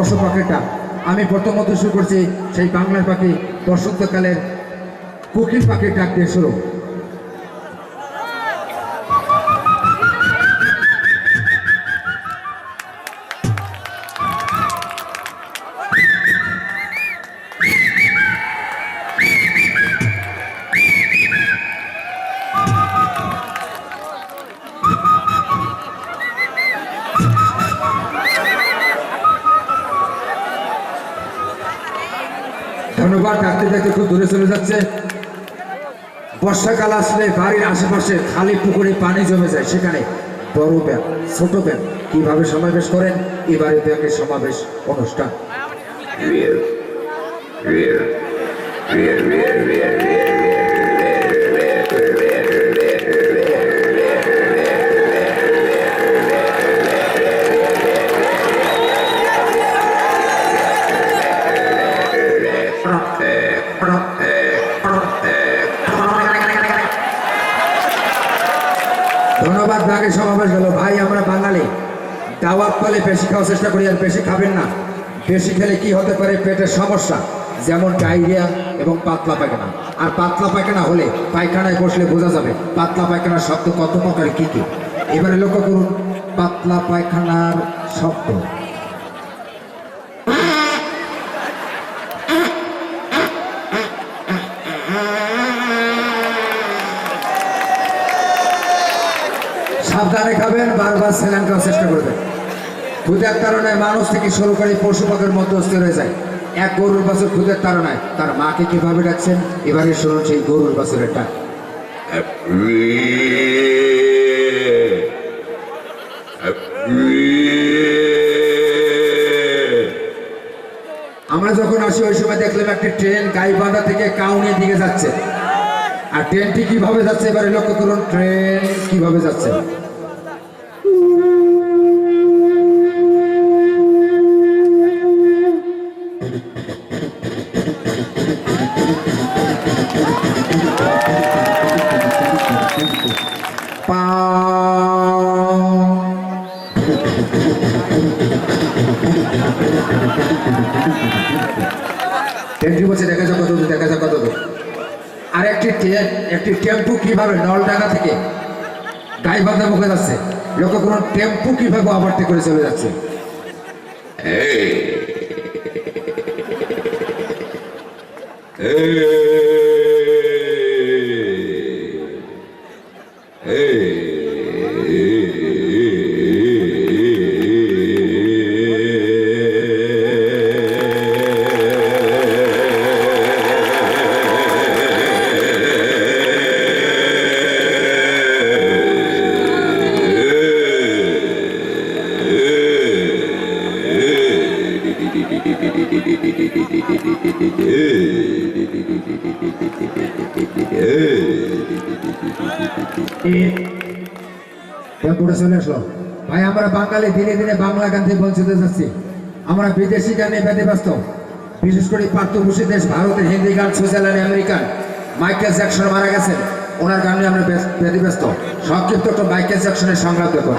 পশু পাখির ডাক। আমি প্রথমত শুরু করছি সেই বাংলার পাখি বসন্তকালের কোকিল পাখির ডাক দিয়ে শুরু। ধন্যবাদ। ডাকতে ডাকতে খুব দূরে চলে যাচ্ছে। বর্ষাকাল আসলে বাড়ির আশেপাশে খালি পুকুরে পানি জমে যায়, সেখানে বড় ব্যাগ ছোট ব্যাগ কিভাবে সমাবেশ করেন এবারে ব্যাগের সমাবেশ অনুষ্ঠান। ধন্যবাদ। ব্যাগের সমাবেশ হলো। ভাই আমরা বাঙালি, দাওয়াত পেলে বেশি খাওয়ার চেষ্টা করি, আর বেশি খাবেন না। বেশি খেলে কি হতে পারে? পেটের সমস্যা, যেমন ডায়রিয়া এবং পাতলা পায়খানা। আর পাতলা পায়খানা হলে পায়খানায় বসলে বোঝা যাবে পাতলা পায়খানার শব্দ কত প্রকার কি কি। এবারে লক্ষ্য করুন পাতলা পায়খানার শব্দ। সাবধানে খাবেন, বারবার স্যালাইন খাওয়ার চেষ্টা করবেন। ক্ষুধার তাড়নায় মানুষ থেকে শুরু করে পশু পাখির মধ্যস্থ হয়ে যায়। এক গরুর বাছুর ক্ষুধার তাড়নায় তার মাকে কিভাবে ডাকছেন এবারে শুনুন সেই গরুর বাছুরের ডাক। আমরা যখন আসি ওই সময় দেখলাম একটি ট্রেন গাইবান্ধা থেকে কাউনির দিকে যাচ্ছে। আর ট্রেনটি কিভাবে যাচ্ছে এবারে লক্ষ্য করুন ট্রেন কিভাবে যাচ্ছে। ট্রেনটি বলছে দেখা যাক কত দূর, দেখা যাক কত দূর। আর একটি টেম্পু কিভাবে নলডাঙ্গা থেকে গাইবান্ধা মুখে যাচ্ছে। লক্ষ্য করুন টেম্পু কিভাবে ওভারটেক করে চলে যাচ্ছে। চলে আসলো। ভাই আমরা বাঙালি ধীরে ধীরে বাংলা গান থেকে বঞ্চিত যাচ্ছি। আমরা বিদেশি গানে ব্যতিব্যস্ত, বিশেষ করে পার্শ্ববর্তী দেশ ভারতের হিন্দি গান, সুইজারল্যান্ড, আমেরিকান। মাইকেল জ্যাকসন মারা গেছেন, ওনার গান নিয়ে আমরা ব্যতিব্যস্ত। সংক্ষিপ্ত একটা মাইকেল জ্যাকসনের সংলাপ দেখুন।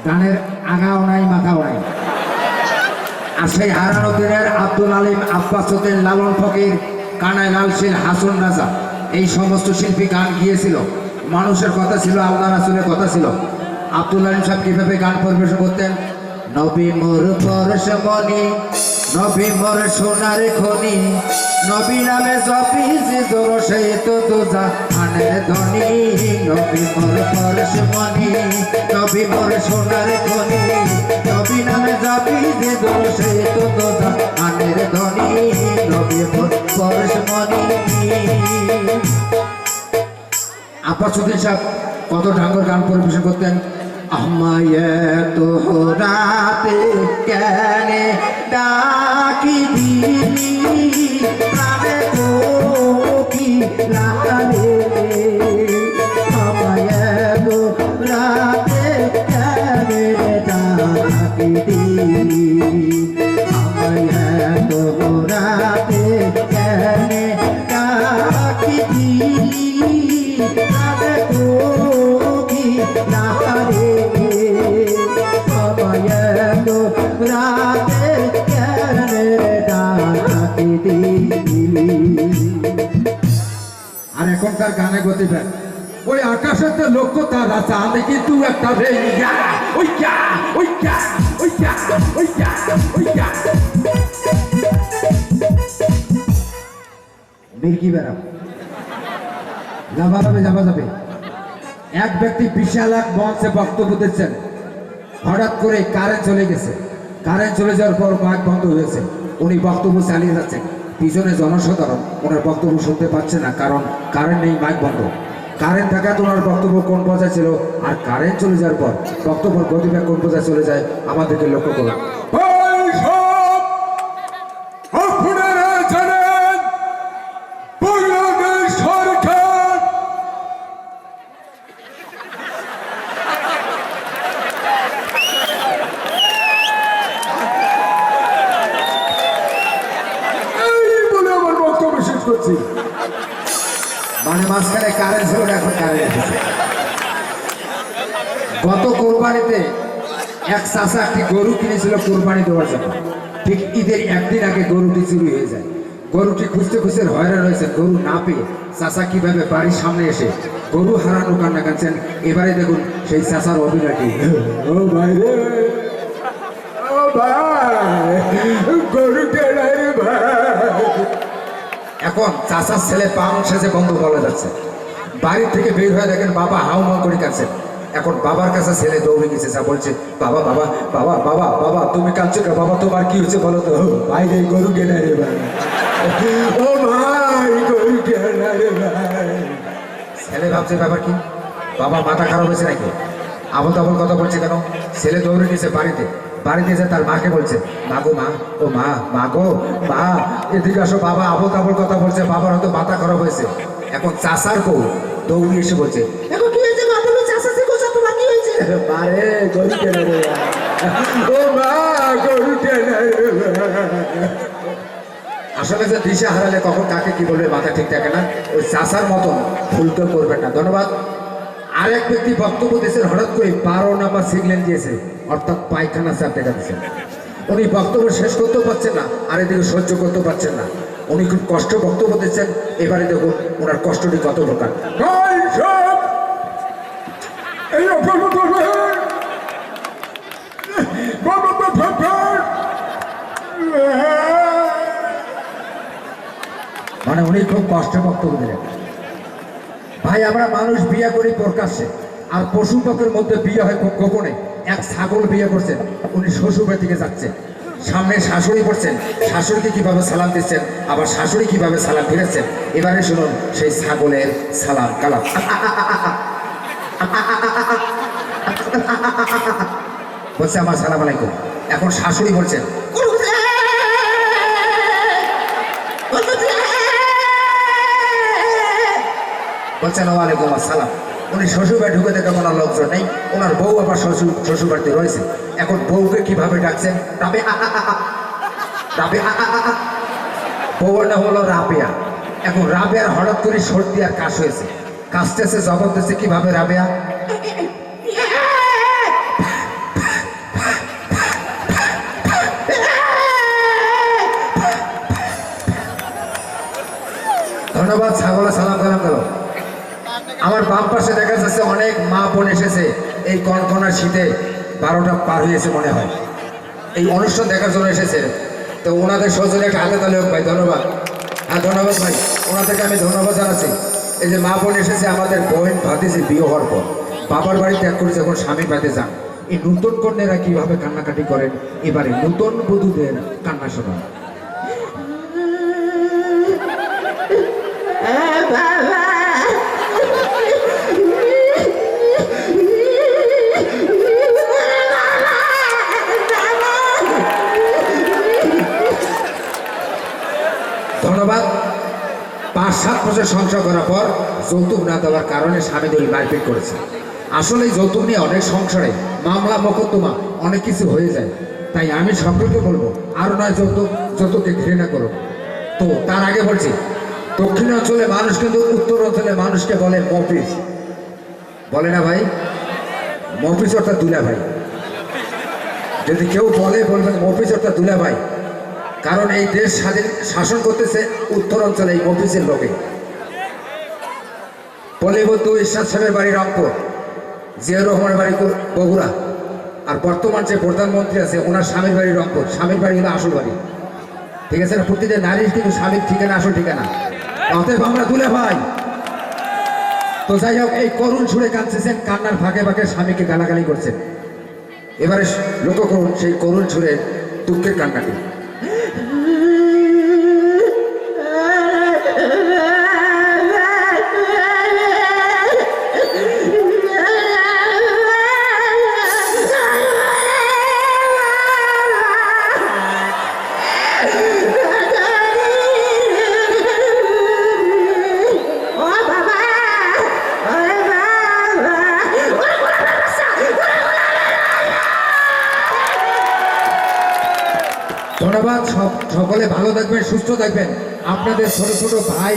গানের আগাও নাই মাথাও নাই। আর সেই হারানো দিনের আব্দুল আলিম, আব্বাস হোসেন, লালন ফকির, কানাই লাল শীল, হাসন রাজা, এই সমস্ত শিল্পী গান গিয়েছিল। মানুষের কথা ছিল, আল্লাহ রাসূলের কথা ছিল। আব্দুল আলিম সাহেব কিভাবে গান পরিবেশন করতেন? নবী মোর পরশমণি, নবী মোর সোনার খনি, নবী নামে জপি যে জোর সেই তো দোজা আনের ধনী। নবী মোর পরশমণি, নবী মোর সোনার খনি, নবী নামে জপি যে জোর সেই তো দোজা আনের ধনী। নবী মোর পরশমণি। আব্বাস হোসেন সাহেব কত ঢাঙ্গর গান পরিবেশন করতেন। আমায় তো রাতে কেনে ডাকি দিলি প্রাণে কি লাগে আমায় তো রাতে কেনে ডাকি দিলি আমায় তো রাতে কেনে ডাকি দিলি প্রাণে কি লাগে রাতে কেনে ডাকি দিলি। আর এখনকার গানে গতিবেগ ওই আকাশেতে লক্ষ্য তারা চাঁদে কিন্তু একটা রেইয়া ওইটা ওইটা ওইটা ওইটা ওইটা মির্কি বেড়া যাবা যাবে এক ব্যক্তি বিশাল এক মঞ্চে বক্তব্য দিচ্ছেন, হঠাৎ করে কারেন্ট চলে গেছে। কারেন্ট চলে যাওয়ার পর মাইক বন্ধ হয়েছে। উনি বক্তব্য চালিয়ে যাচ্ছেন, পিছনে জনসাধারণ ওনার বক্তব্য শুনতে পাচ্ছে না, কারণ কারেন্ট নেই, মাইক বন্ধ। কারেন্ট থাকাতে ওনার বক্তব্য কোন পর্যায়ে ছিল, আর কারেন্ট চলে যাওয়ার পর বক্তব্যের গতিবেগ কোন পর্যায়ে চলে যায় আমাদেরকে লক্ষ্য করুন। মানে মাঝখানে কারেন্ট ছিল না, এখন কারেন্ট এসেছে। গত কোরবানিতে এক চাষা একটি গরু কিনেছিল কোরবানি দেওয়ার জন্য। ঠিক ঈদের একদিন আগে গরুটি চুরি হয়ে যায়। গরুটি খুঁজতে খুঁজতে হয়রান হয়েছে, গরু না পেয়ে চাষা কিভাবে বাড়ির সামনে এসে গরু হারানো কান্না কাঁদছেন। এবারে দেখুন সেই চাষার অভিনয়টি। ও ভাই রে, ও ভাই, গরুটা নাই ভাই। এখন চাচার ছেলে পান সেজে বন্ধ বলা যাচ্ছে। বাড়ি থেকে বের হয়ে দেখেন বাবা হাউ মাউ করে কাঁদছেন। এখন বাবার কাছে ছেলে দৌড়ে গেছে, যা বলছে, বাবা বাবা বাবা বাবা বাবা তুমি কাঁদছো কে বাবা, তোমার কি হয়েছে বলো তো? ভাই রে গরু কেনা রে ভাই, ও ভাই গরু কেনা রে ভাই। ছেলে ভাবছে ব্যাপার কি, বাবা মাথা খারাপ হয়েছে নাকি, আবল তাবল কথা বলছে কেন? ছেলে দৌড়ে গেছে বাড়িতে। বাড়িতে এসে তার মাকে বলছে, মা গো মা, ও মা, মা গো মা, এদিকে আসো, বাবা আবল তাবল কথা বলছে, বাবার হয়তো মাথা খারাপ হয়েছে। এখন চাষার বউ দৌড়ে এসে বলছে, এখন কি হয়েছে মা, তুমি চাষা শিখো, তোমার কি হয়েছে? মারে গরু কেনা রে, ও মা গরু কেনা রে। আসলে যে দিশা হারালে কখন কাকে কি বলবে মাথা ঠিক থাকে না। ওই চাষার মতন ভুল তো করবেন না। ধন্যবাদ। আরেক ব্যক্তি বক্তব্য দিয়েছেন, হঠাৎ করে 12 নাম্বার সিগন্যাল দিয়েছে, অর্থাৎ পায়খানা চাপ দেখা দিচ্ছেন। উনি বক্তব্য শেষ করতে পারছেন না, আর এদিকে সহ্য করতে পারছেন না। উনি খুব কষ্ট বক্তব্য দিচ্ছেন। এবারে দেখুন ওনার কষ্টটি কত প্রকার। মানে উনি খুব কষ্ট বক্তব্য দিলেন। ভাই আমরা মানুষ বিয়ে করি প্রকাশ্যে, আর পশু পক্ষের মধ্যে বিয়ে হয় খুব গোপনে। এক ছাগল বিয়ে করছেন, উনি শ্বশুরের দিকে যাচ্ছেন, সামনে শাশুড়ি পড়ছেন, শাশুড়িকে কিভাবে সালাম দিচ্ছেন, আবার শাশুড়ি কিভাবে সালাম ফিরেছেন। এবারে শুনুন সেই ছাগলের সালাম কালাম। বলছে আমার সালাম আলাইকুম। এখন শাশুড়ি বলছেন, বলছেন ওয়ালাইকুম আসসালাম। উনি শ্বশুরবাড়ি ঢুকে দেখে ওনার লোকজন নেই, ওনার বউ আবার শ্বশুরবাড়িতে রয়েছে। এখন বউকে কিভাবে ডাকছেন, বউয়ের নাম হলো রাবেয়া। এখন রাবেয়ার হঠাৎ করে সর্দি আর কাশ হয়েছে, কাশতেছে, জবাব দিচ্ছে কিভাবে, রাবেয়া ধন্যবাদ। ছাগলে সালাম কালাম গেল। আমার বাম পাশে দেখা যাচ্ছে অনেক মা বোন এসেছে এই কনকনার শীতে, 12টা পার হয়েছে মনে হয়, এই অনুষ্ঠান দেখার জন্য এসেছে। তো ওনাদের সৌজন্য একটা হাতে তালে হোক ভাই, ধন্যবাদ। হ্যাঁ ধন্যবাদ ভাই, ওনাদেরকে আমি ধন্যবাদ জানাচ্ছি। এই যে মা বোন এসেছে, আমাদের বোন ভাতিজি বিয়ে হওয়ার পর বাবার বাড়ি ত্যাগ করে যখন স্বামীর বাড়িতে যান, এই নতুন কন্যারা কিভাবে কান্নাকাটি করেন, এবারে নতুন বধূদের কান্না শোনান। বাবা বছর সংসার করার পর যৌতুক না দেওয়ার কারণে স্বামী দল মারপিট করেছে। আসলে এই যৌতুক নিয়ে অনেক সংসারে মামলা মোকদ্দমা অনেক কিছু হয়ে যায়। তাই আমি সকলকে বলবো আরো নয় যৌতুককে ঘৃণা করো। তো তার আগে বলছি, দক্ষিণ অঞ্চলে মানুষ কিন্তু উত্তর অঞ্চলে মানুষকে বলে মফিজ, বলে না ভাই? মফিজ অর্থাৎ দুলা ভাই। যদি কেউ বলবেন মফিজ অর্থাৎ দুলা ভাই, কারণ এই দেশ শাসন করতেছে উত্তর অঞ্চলে এই মফিজের লোকে। বলিউড ইরশাদ সাহেবের বাড়ি রংপুর, জিয়াউর রহমানের বাড়ি বগুড়া, আর বর্তমান যে প্রধানমন্ত্রী আছে ওনার স্বামীর বাড়ি রংপুর। স্বামীর বাড়ি হলো আসল বাড়ি, ঠিক আছে না? প্রতিটা নারীর কিন্তু স্বামীর ঠিকানা আসল ঠিকানা। অতএব আমরা দুলা ভাই। তো যাই হোক, এই করুণ সুরে কাঁদছেন, কান্নার ফাঁকে ফাঁকে স্বামীকে গালাগালি করছেন। এবারে লক্ষ্য করুন সেই করুণ সুরে দুঃখের কান্নাটি। ধন্যবাদ। সকলে ভালো থাকবেন, সুস্থ থাকবেন। আপনাদের ছোট ছোট ভাই